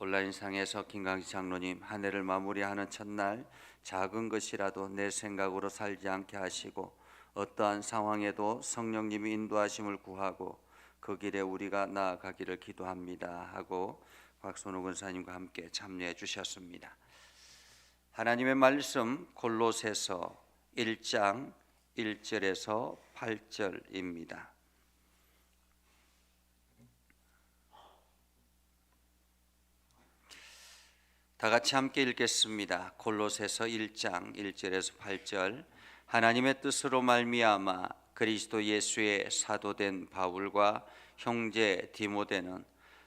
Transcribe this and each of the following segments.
온라인상에서 김강식 장로님, 한 해를 마무리하는 첫날 작은 것이라도 내 생각으로 살지 않게 하시고 어떠한 상황에도 성령님이 인도하심을 구하고 그 길에 우리가 나아가기를 기도합니다 하고 곽선우 권사님과 함께 참여해 주셨습니다. 하나님의 말씀 골로새서 1장 1절에서 8절입니다. 다 같이 함께 읽겠습니다. 골로새서 1장 1절에서 8절. 하나님의 뜻으로 말미암아 그리스도 예수의 사도된 바울과 형제 디모데는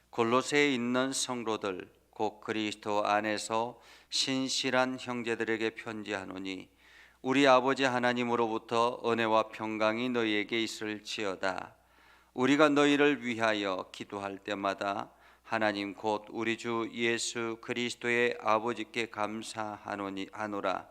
골로새에 있는 성도들 곧 그리스도 안에서 신실한 형제들에게 편지하노니 우리 아버지 하나님으로부터 은혜와 평강이 너희에게 있을지어다. 우리가 너희를 위하여 기도할 때마다 하나님 곧 우리 주 예수 그리스도의 아버지께 감사하노라.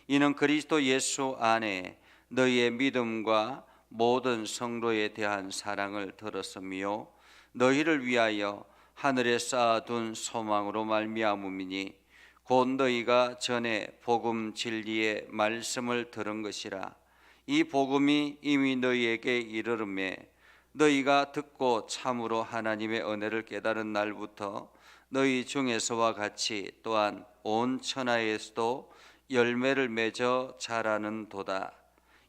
이는 그리스도 예수 안에 너희의 믿음과 모든 성도에 대한 사랑을 들었으며 너희를 위하여 하늘에 쌓아둔 소망으로 말미암음이니 곧 너희가 전에 복음 진리의 말씀을 들은 것이라. 이 복음이 이미 너희에게 이르르매 너희가 듣고 참으로 하나님의 은혜를 깨달은 날부터 너희 중에서와 같이 또한 온 천하에서도 열매를 맺어 자라는도다.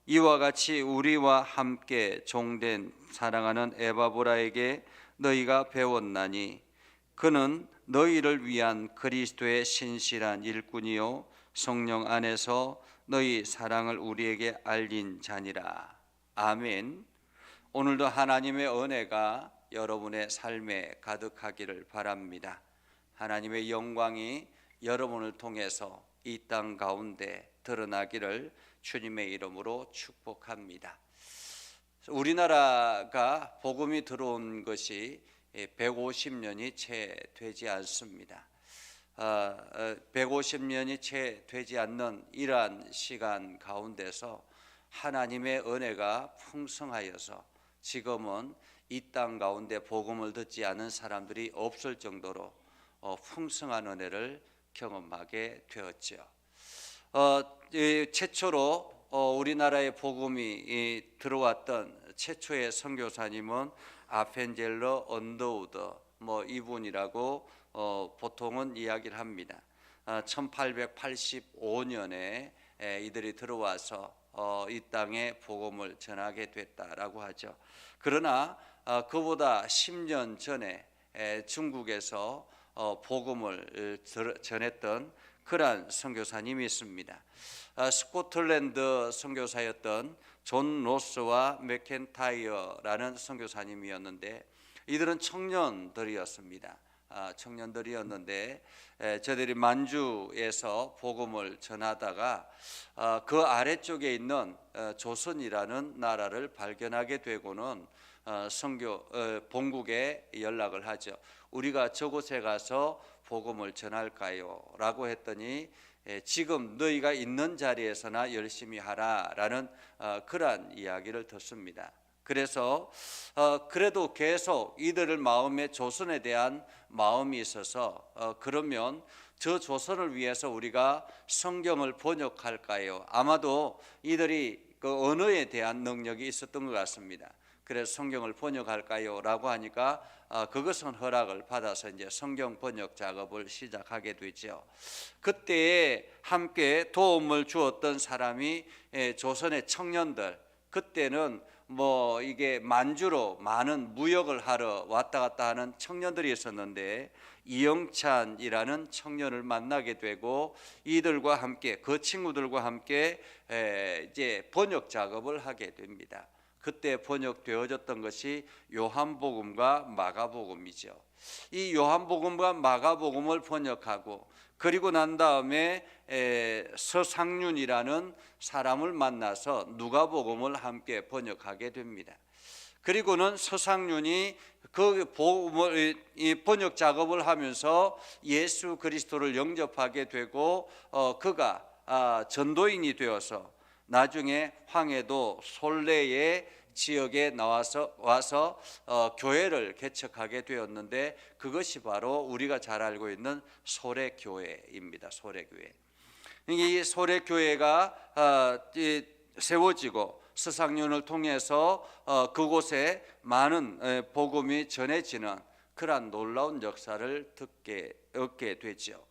이와 같이 우리와 함께 종된 사랑하는 에바보라에게 너희가 배웠나니 그는 너희를 위한 그리스도의 신실한 일꾼이요 성령 안에서 너희 사랑을 우리에게 알린 자니라. 아멘. 오늘도 하나님의 은혜가 여러분의 삶에 가득하기를 바랍니다. 하나님의 영광이 여러분을 통해서 이 땅 가운데 드러나기를 주님의 이름으로 축복합니다. 우리나라가 복음이 들어온 것이 150년이 채 되지 않습니다. 150년이 채 되지 않는 이러한 시간 가운데서 하나님의 은혜가 풍성하여서 지금은 이 땅 가운데 복음을 듣지 않은 사람들이 없을 정도로 풍성한 은혜를 경험하게 되었죠. 최초로 우리나라에 복음이 들어왔던 최초의 선교사님은 아펜젤러 언더우드 이분이라고 보통은 이야기를 합니다. 1885년에 이들이 들어와서 이 땅에 복음을 전하게 됐다라고 하죠. 그러나 그보다 10년 전에 중국에서 복음을 전했던 그러한 선교사님이 있습니다. 스코틀랜드 선교사였던 존 로스와 맥켄타이어라는 선교사님이었는데 이들은 청년들이었습니다. 청년들이었는데 저들이 만주에서 복음을 전하다가 그 아래쪽에 있는 조선이라는 나라를 발견하게 되고는 본국에 연락을 하죠. 우리가 저곳에 가서 복음을 전할까요? 라고 했더니 지금 너희가 있는 자리에서나 열심히 하라라는 그러한 이야기를 듣습니다. 그래서 그래도 계속 이들의 마음에 조선에 대한 마음이 있어서 그러면 저 조선을 위해서 우리가 성경을 번역할까요? 아마도 이들이 그 언어에 대한 능력이 있었던 것 같습니다. 그래서 성경을 번역할까요? 라고 하니까 그것은 허락을 받아서 이제 성경 번역 작업을 시작하게 되죠. 그때에 함께 도움을 주었던 사람이 조선의 청년들, 그때는 이게 만주로 많은 무역을 하러 왔다 갔다 하는 청년들이 있었는데 이영찬이라는 청년을 만나게 되고 이들과 함께 그 친구들과 함께 이제 번역 작업을 하게 됩니다. 그때 번역되어졌던 것이 요한복음과 마가복음이죠. 이 요한복음과 마가복음을 번역하고 그리고 난 다음에 서상륜이라는 사람을 만나서 누가복음을 함께 번역하게 됩니다. 그리고는 서상륜이 그 복음을 번역 작업을 하면서 예수 그리스도를 영접하게 되고 그가 전도인이 되어서 나중에 황해도 솔레에 지역에 와서 교회를 개척하게 되었는데, 그것이 바로 우리가 잘 알고 있는 소래교회입니다. 소래교회. 이 소래교회가 세워지고 스상륜을 통해서 그곳에 많은 복음이 전해지는 그러한 놀라운 역사를 얻게 되죠.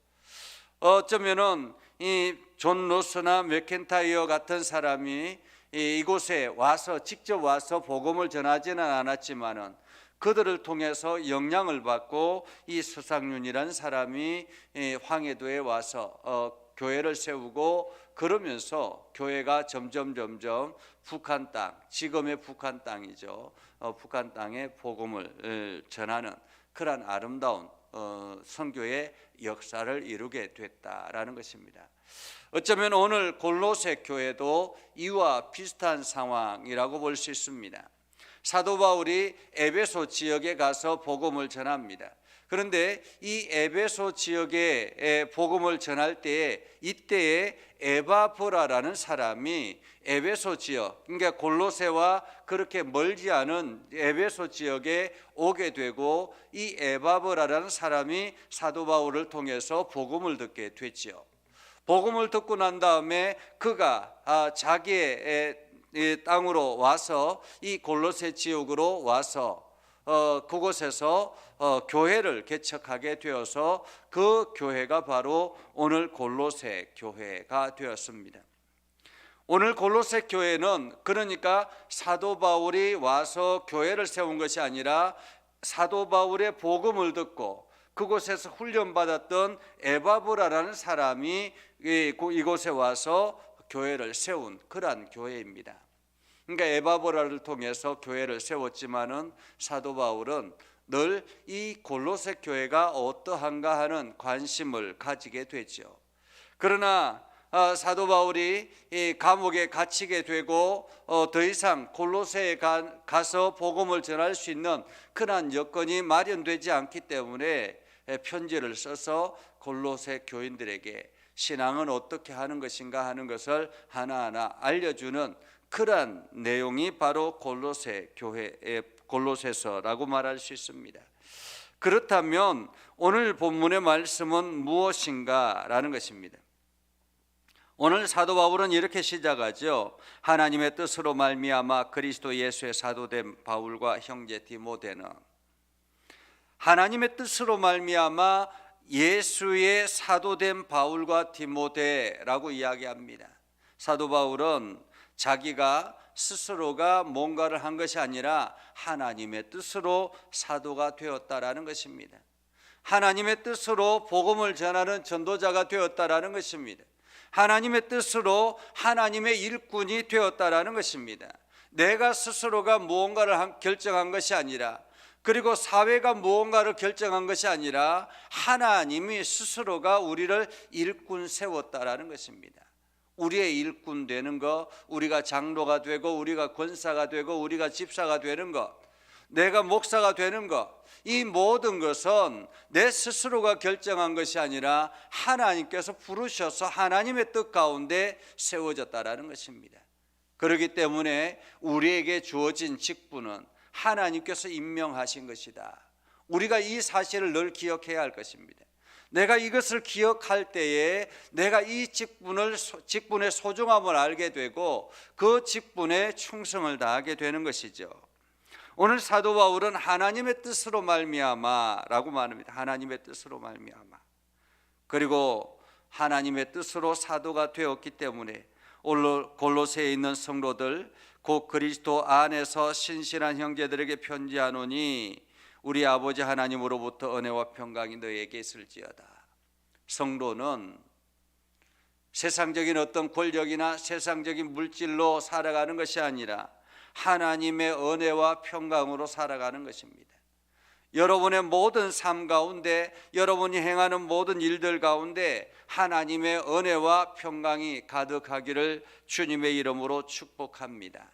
어쩌면은 이 존 로스나 맥켄타이어 같은 사람이 이곳에 와서 직접 와서 복음을 전하지는 않았지만은 그들을 통해서 영향을 받고 이 스상륜이라는 사람이 황해도에 와서 교회를 세우고, 그러면서 교회가 점점 북한 땅, 지금의 북한 땅이죠, 북한 땅에 복음을 전하는 그러한 아름다운 선교의 역사를 이루게 됐다라는 것입니다. 어쩌면 오늘 골로새 교회도 이와 비슷한 상황이라고 볼 수 있습니다. 사도 바울이 에베소 지역에 가서 복음을 전합니다. 그런데 이 에베소 지역에 복음을 전할 때에 이때에 에바브라라는 사람이 에베소 지역, 그러니까 골로새와 그렇게 멀지 않은 에베소 지역에 오게 되고, 이 에바브라라는 사람이 사도 바울을 통해서 복음을 듣게 됐죠. 복음을 듣고 난 다음에 그가 자기의 땅으로 와서 이 골로새 지역으로 와서 그곳에서 교회를 개척하게 되어서 그 교회가 바로 오늘 골로새 교회가 되었습니다. 오늘 골로새 교회는 그러니까 사도 바울이 와서 교회를 세운 것이 아니라 사도 바울의 복음을 듣고 그곳에서 훈련받았던 에바브라라는 사람이 이곳에 와서 교회를 세운 그러한 교회입니다. 그러니까 에바브라를 통해서 교회를 세웠지만은 사도 바울은 늘 이 골로새 교회가 어떠한가 하는 관심을 가지게 되죠. 그러나 사도 바울이 이 감옥에 갇히게 되고 더 이상 골로새에 가서 복음을 전할 수 있는 그러한 여건이 마련되지 않기 때문에 편지를 써서 골로새 교인들에게 신앙은 어떻게 하는 것인가 하는 것을 하나하나 알려주는 그러한 내용이 바로 골로새 교회의 골로새서라고 말할 수 있습니다. 그렇다면 오늘 본문의 말씀은 무엇인가라는 것입니다. 오늘 사도 바울은 이렇게 시작하죠. 하나님의 뜻으로 말미암아 그리스도 예수의 사도된 바울과 형제 디모데는, 하나님의 뜻으로 말미암아 예수의 사도된 바울과 디모데라고 이야기합니다. 사도 바울은 자기가 스스로가 뭔가를 한 것이 아니라 하나님의 뜻으로 사도가 되었다라는 것입니다. 하나님의 뜻으로 복음을 전하는 전도자가 되었다라는 것입니다. 하나님의 뜻으로 하나님의 일꾼이 되었다라는 것입니다. 내가 스스로가 무언가를 결정한 것이 아니라, 그리고 사회가 무언가를 결정한 것이 아니라 하나님이 스스로가 우리를 일꾼 세웠다라는 것입니다. 우리의 일꾼 되는 것, 우리가 장로가 되고 우리가 권사가 되고 우리가 집사가 되는 것, 내가 목사가 되는 것, 이 모든 것은 내 스스로가 결정한 것이 아니라 하나님께서 부르셔서 하나님의 뜻 가운데 세워졌다라는 것입니다. 그렇기 때문에 우리에게 주어진 직분은 하나님께서 임명하신 것이다. 우리가 이 사실을 늘 기억해야 할 것입니다. 내가 이것을 기억할 때에 내가 이 직분의 소중함을 알게 되고 그 직분에 충성을 다하게 되는 것이죠. 오늘 사도 바울은 하나님의 뜻으로 말미암아라고 말합니다. 하나님의 뜻으로 말미암아. 그리고 하나님의 뜻으로 사도가 되었기 때문에 골로새에 있는 성도들, 곧 그리스도 안에서 신실한 형제들에게 편지하노니 우리 아버지 하나님으로부터 은혜와 평강이 너에게 있을지어다. 성도는 세상적인 어떤 권력이나 세상적인 물질로 살아가는 것이 아니라 하나님의 은혜와 평강으로 살아가는 것입니다. 여러분의 모든 삶 가운데, 여러분이 행하는 모든 일들 가운데 하나님의 은혜와 평강이 가득하기를 주님의 이름으로 축복합니다.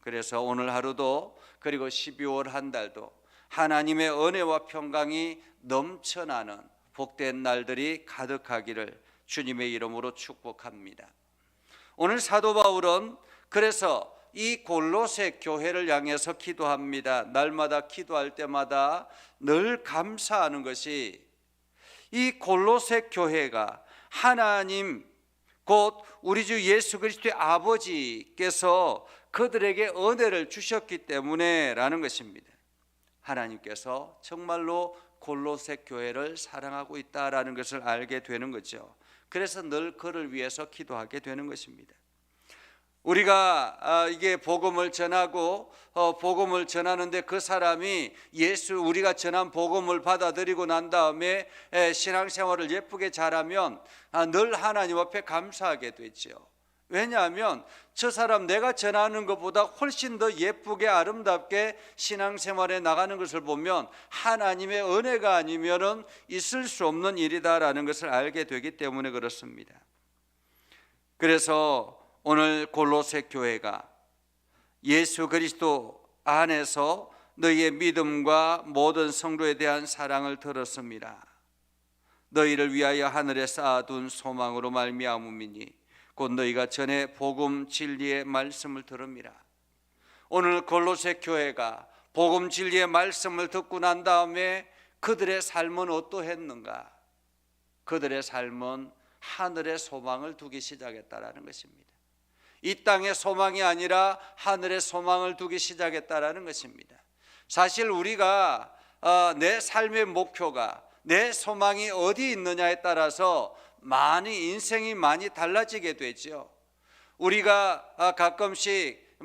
그래서 오늘 하루도, 그리고 12월 한 달도 하나님의 은혜와 평강이 넘쳐나는 복된 날들이 가득하기를 주님의 이름으로 축복합니다. 오늘 사도 바울은 그래서 이 골로새 교회를 향해서 기도합니다. 날마다 기도할 때마다 늘 감사하는 것이 이 골로새 교회가 하나님 곧 우리 주 예수 그리스도의 아버지께서 그들에게 은혜를 주셨기 때문에 라는 것입니다. 하나님께서 정말로 골로새 교회를 사랑하고 있다라는 것을 알게 되는 거죠. 그래서 늘 그를 위해서 기도하게 되는 것입니다. 우리가 이게 복음을 전하고 복음을 전하는데 그 사람이 우리가 전한 복음을 받아들이고 난 다음에 신앙생활을 예쁘게 잘하면 늘 하나님 앞에 감사하게 되죠. 왜냐하면 저 사람 내가 전하는 것보다 훨씬 더 예쁘게 아름답게 신앙생활에 나가는 것을 보면 하나님의 은혜가 아니면은 있을 수 없는 일이다라는 것을 알게 되기 때문에 그렇습니다. 그래서 오늘 골로새 교회가 예수 그리스도 안에서 너희의 믿음과 모든 성도에 대한 사랑을 들었습니다. 너희를 위하여 하늘에 쌓아둔 소망으로 말미암음이니 곧 너희가 전에 복음 진리의 말씀을 들음이라. 오늘 골로새 교회가 복음 진리의 말씀을 듣고 난 다음에 그들의 삶은 어떠했는가? 그들의 삶은 하늘의 소망을 두기 시작했다라는 것입니다. 이 땅의 소망이 아니라 하늘의 소망을 두기 시작했다라는 것입니다. 사실 우리가 내 삶의 목표가 내 소망이 어디 있느냐에 따라서 인생이 많이 달라지게 되죠. 우리가 가끔씩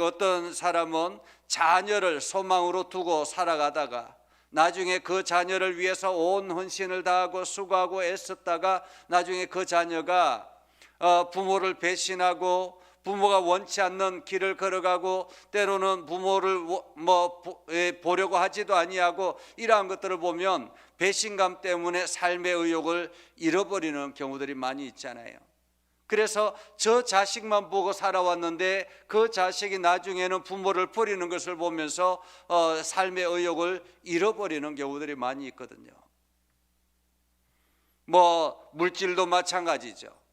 어떤 사람은 자녀를 소망으로 두고 살아가다가 나중에 그 자녀를 위해서 온 헌신을 다하고 수고하고 애썼다가 나중에 그 자녀가 부모를 배신하고 부모가 원치 않는 길을 걸어가고 때로는 부모를 보려고 하지도 아니하고 이러한 것들을 보면 배신감 때문에 삶의 의욕을 잃어버리는 경우들이 많이 있잖아요. 그래서 저 자식만 보고 살아왔는데 그 자식이 나중에는 부모를 버리는 것을 보면서 삶의 의욕을 잃어버리는 경우들이 많이 있거든요. 물질도 마찬가지죠.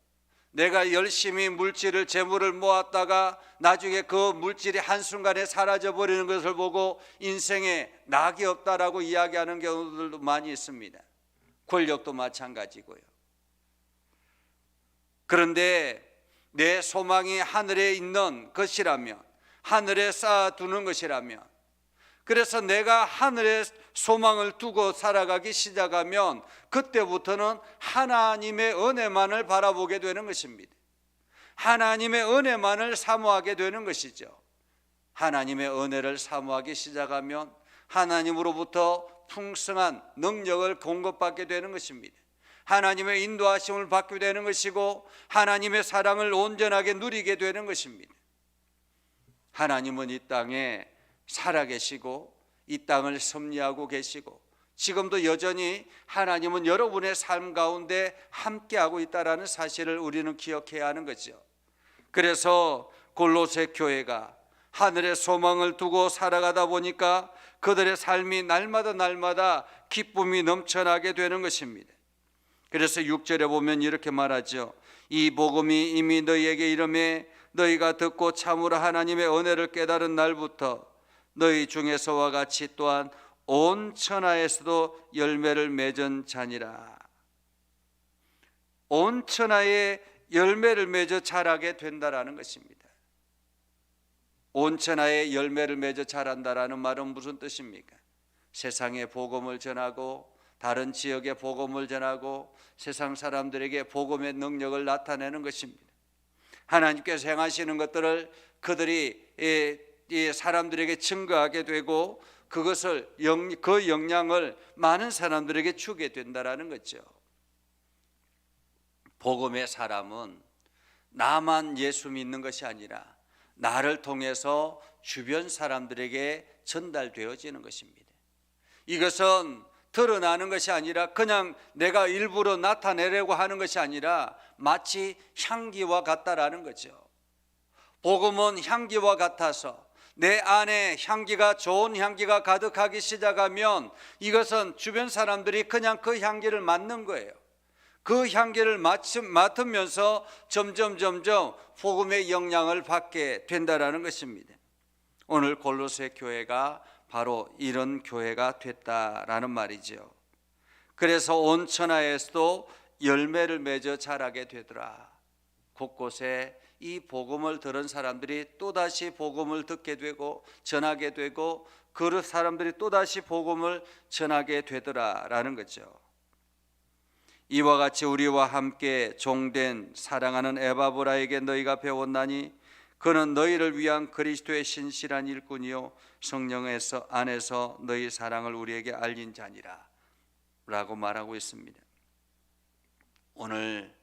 내가 열심히 재물을 모았다가 나중에 그 물질이 한순간에 사라져버리는 것을 보고 인생에 낙이 없다라고 이야기하는 경우들도 많이 있습니다. 권력도 마찬가지고요. 그런데 내 소망이 하늘에 있는 것이라면, 하늘에 쌓아두는 것이라면, 그래서 내가 하늘에 소망을 두고 살아가기 시작하면 그때부터는 하나님의 은혜만을 바라보게 되는 것입니다. 하나님의 은혜만을 사모하게 되는 것이죠. 하나님의 은혜를 사모하기 시작하면 하나님으로부터 풍성한 능력을 공급받게 되는 것입니다. 하나님의 인도하심을 받게 되는 것이고 하나님의 사랑을 온전하게 누리게 되는 것입니다. 하나님은 이 땅에 살아계시고 이 땅을 섭리하고 계시고 지금도 여전히 하나님은 여러분의 삶 가운데 함께하고 있다는 사실을 우리는 기억해야 하는 거죠. 그래서 골로새 교회가 하늘의 소망을 두고 살아가다 보니까 그들의 삶이 날마다 기쁨이 넘쳐나게 되는 것입니다. 그래서 6절에 보면 이렇게 말하죠. 이 복음이 이미 너희에게 이르매 너희가 듣고 참으로 하나님의 은혜를 깨달은 날부터 너희 중에서와 같이 또한 온 천하에서도 열매를 맺은 자니라. 온 천하에 열매를 맺어 자라게 된다라는 것입니다. 온 천하에 열매를 맺어 자란다라는 말은 무슨 뜻입니까? 세상에 복음을 전하고 다른 지역에 복음을 전하고 세상 사람들에게 복음의 능력을 나타내는 것입니다. 하나님께서 행하시는 것들을 그들이 이 사람들에게 증거하게 되고 그것을 그 영향을 많은 사람들에게 주게 된다라는 거죠. 복음의 사람은 나만 예수 믿는 것이 아니라 나를 통해서 주변 사람들에게 전달되어지는 것입니다. 이것은 드러나는 것이 아니라 그냥 내가 일부러 나타내려고 하는 것이 아니라 마치 향기와 같다라는 거죠. 복음은 향기와 같아서 내 안에 향기가 좋은 향기가 가득하기 시작하면 이것은 주변 사람들이 그냥 그 향기를 맡는 거예요. 그 향기를 맡으면서 점점 복음의 영향을 받게 된다라는 것입니다. 오늘 골로새 교회가 바로 이런 교회가 됐다라는 말이죠. 그래서 온 천하에서도 열매를 맺어 자라게 되더라. 곳곳에 이 복음을 들은 사람들이 또다시 복음을 듣게 되고 전하게 되고 그 사람들이 또다시 복음을 전하게 되더라라는 거죠. 이와 같이 우리와 함께 종된 사랑하는 에바브라에게 너희가 배웠나니 그는 너희를 위한 그리스도의 신실한 일꾼이요 성령 안에서 너희 사랑을 우리에게 알린 자니라 라고 말하고 있습니다. 오늘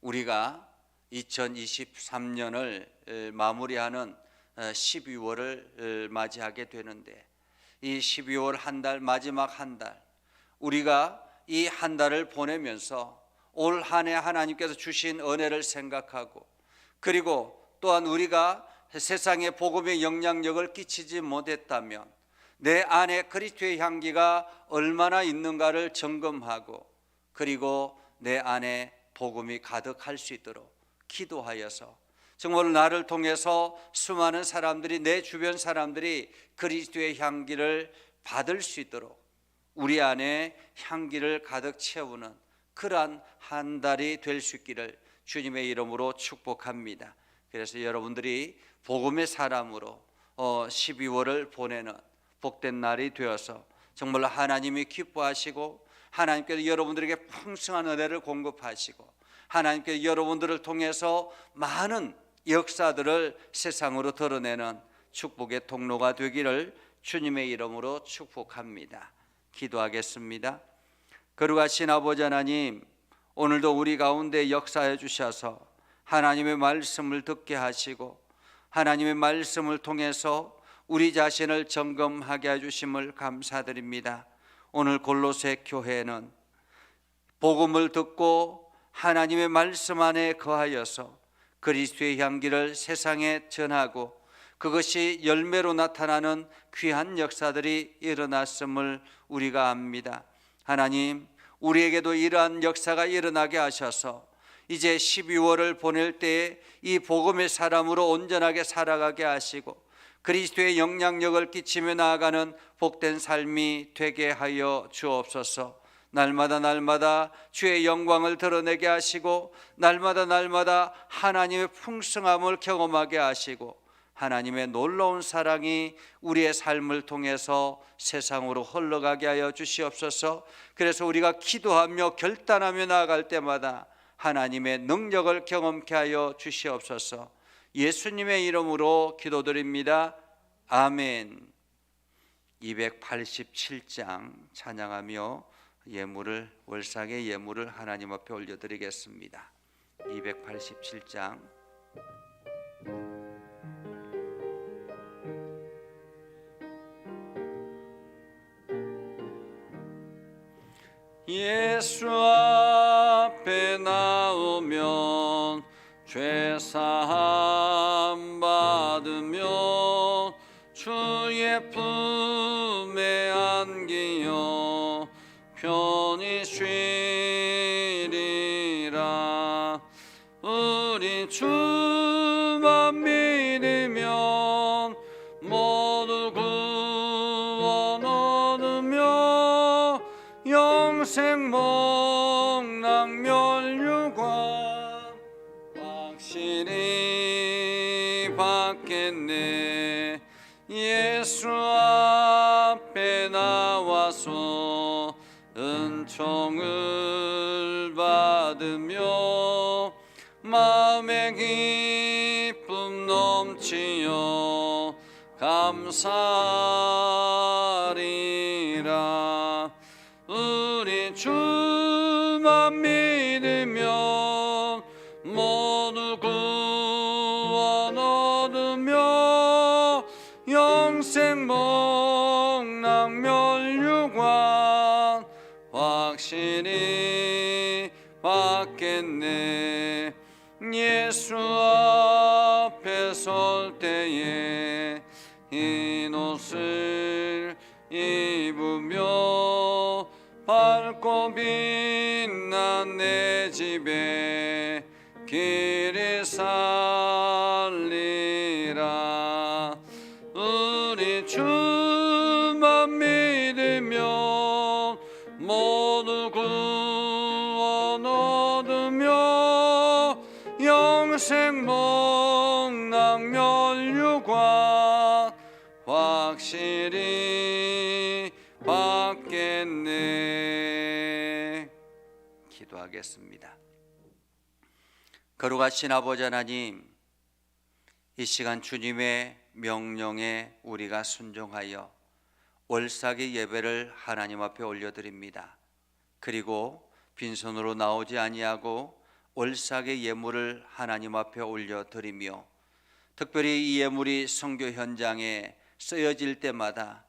우리가 2023년을 마무리하는 12월을 맞이하게 되는데, 이 12월 한 달, 마지막 한 달, 우리가 이 한 달을 보내면서 올 한 해 하나님께서 주신 은혜를 생각하고, 그리고 또한 우리가 세상에 복음의 영향력을 끼치지 못했다면 내 안에 그리스도의 향기가 얼마나 있는가를 점검하고, 그리고 내 안에 복음이 가득할 수 있도록 기도하여서 정말 나를 통해서 수많은 사람들이, 내 주변 사람들이 그리스도의 향기를 받을 수 있도록 우리 안에 향기를 가득 채우는 그러한 한 달이 될 수 있기를 주님의 이름으로 축복합니다. 그래서 여러분들이 복음의 사람으로 12월을 보내는 복된 날이 되어서 정말로 하나님이 기뻐하시고, 하나님께서 여러분들에게 풍성한 은혜를 공급하시고, 하나님께서 여러분들을 통해서 많은 역사들을 세상으로 드러내는 축복의 통로가 되기를 주님의 이름으로 축복합니다. 기도하겠습니다. 거룩하신 아버지 하나님, 오늘도 우리 가운데 역사해 주셔서 하나님의 말씀을 듣게 하시고, 하나님의 말씀을 통해서 우리 자신을 점검하게 해주심을 감사드립니다. 오늘 골로새 교회는 복음을 듣고 하나님의 말씀 안에 거하여서 그리스도의 향기를 세상에 전하고 그것이 열매로 나타나는 귀한 역사들이 일어났음을 우리가 압니다. 하나님, 우리에게도 이러한 역사가 일어나게 하셔서 이제 12월을 보낼 때에 이 복음의 사람으로 온전하게 살아가게 하시고 그리스도의 영향력을 끼치며 나아가는 복된 삶이 되게 하여 주옵소서. 날마다 주의 영광을 드러내게 하시고 날마다 하나님의 풍성함을 경험하게 하시고 하나님의 놀라운 사랑이 우리의 삶을 통해서 세상으로 흘러가게 하여 주시옵소서. 그래서 우리가 기도하며 결단하며 나아갈 때마다 하나님의 능력을 경험케 하여 주시옵소서. 예수님의 이름으로 기도드립니다. 아멘. 287장 찬양하며 월삭의 예물을 하나님 앞에 올려드리겠습니다. 287장. 예수 앞에 나오면 죄사함 받으며 주의 품에 안기어 편히 쉬리라. 우리 주만 믿으면 모두 구원 얻으며 영생 목락 멸류관 확실히 받겠네. 예수 앞에 나와서 은총을 받으며 마음의 기쁨 넘치어 감사하리라. 우리 주만 믿으면 모두 구원 얻으며 영생 목락 멸류관 확실히 받겠네. 예수 앞에 설 때에 흰 옷을 입으며 밝고 빛나 내 집에 길이 살리라. 우리 주만 믿으며 모두 구원 얻으며 영생 복락 면류관 확실히 받겠네. 기도하겠습니다. 거룩하신 아버지 하나님, 이 시간 주님의 명령에 우리가 순종하여 월삭의 예배를 하나님 앞에 올려드립니다. 그리고 빈손으로 나오지 아니하고 월삭의 예물을 하나님 앞에 올려드리며 특별히 이 예물이 선교 현장에 쓰여질 때마다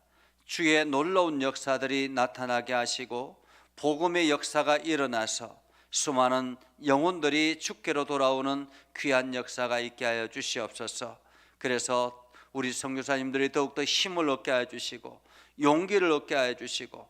주의 놀라운 역사들이 나타나게 하시고 복음의 역사가 일어나서 수많은 영혼들이 주께로 돌아오는 귀한 역사가 있게 하여 주시옵소서. 그래서 우리 선교사님들이 더욱더 힘을 얻게 하여 주시고 용기를 얻게 하여 주시고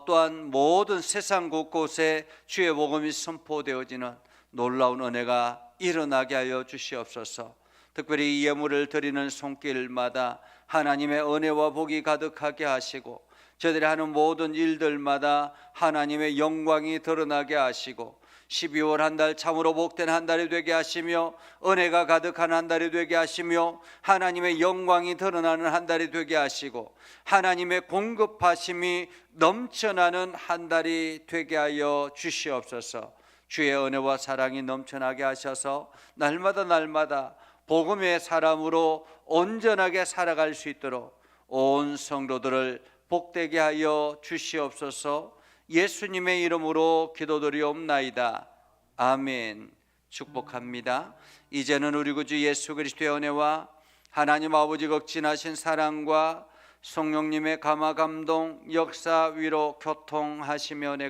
또한 모든 세상 곳곳에 주의 복음이 선포되어지는 놀라운 은혜가 일어나게 하여 주시옵소서. 특별히 이 예물을 드리는 손길마다 하나님의 은혜와 복이 가득하게 하시고 저들이 하는 모든 일들마다 하나님의 영광이 드러나게 하시고 12월 한 달 참으로 복된 한 달이 되게 하시며 은혜가 가득한 한 달이 되게 하시며 하나님의 영광이 드러나는 한 달이 되게 하시고 하나님의 공급하심이 넘쳐나는 한 달이 되게 하여 주시옵소서. 주의 은혜와 사랑이 넘쳐나게 하셔서 날마다 복음의 사람으로 온전하게 살아갈 수 있도록 온 성도들을 복되게 하여 주시옵소서. 예수님의 이름으로 기도드리옵나이다. 아멘. 축복합니다. 이제는 우리 구주 예수 그리스도의 은혜와 하나님 아버지 극진하신 사랑과 성령님의 감화 감동 역사 위로 교통하시며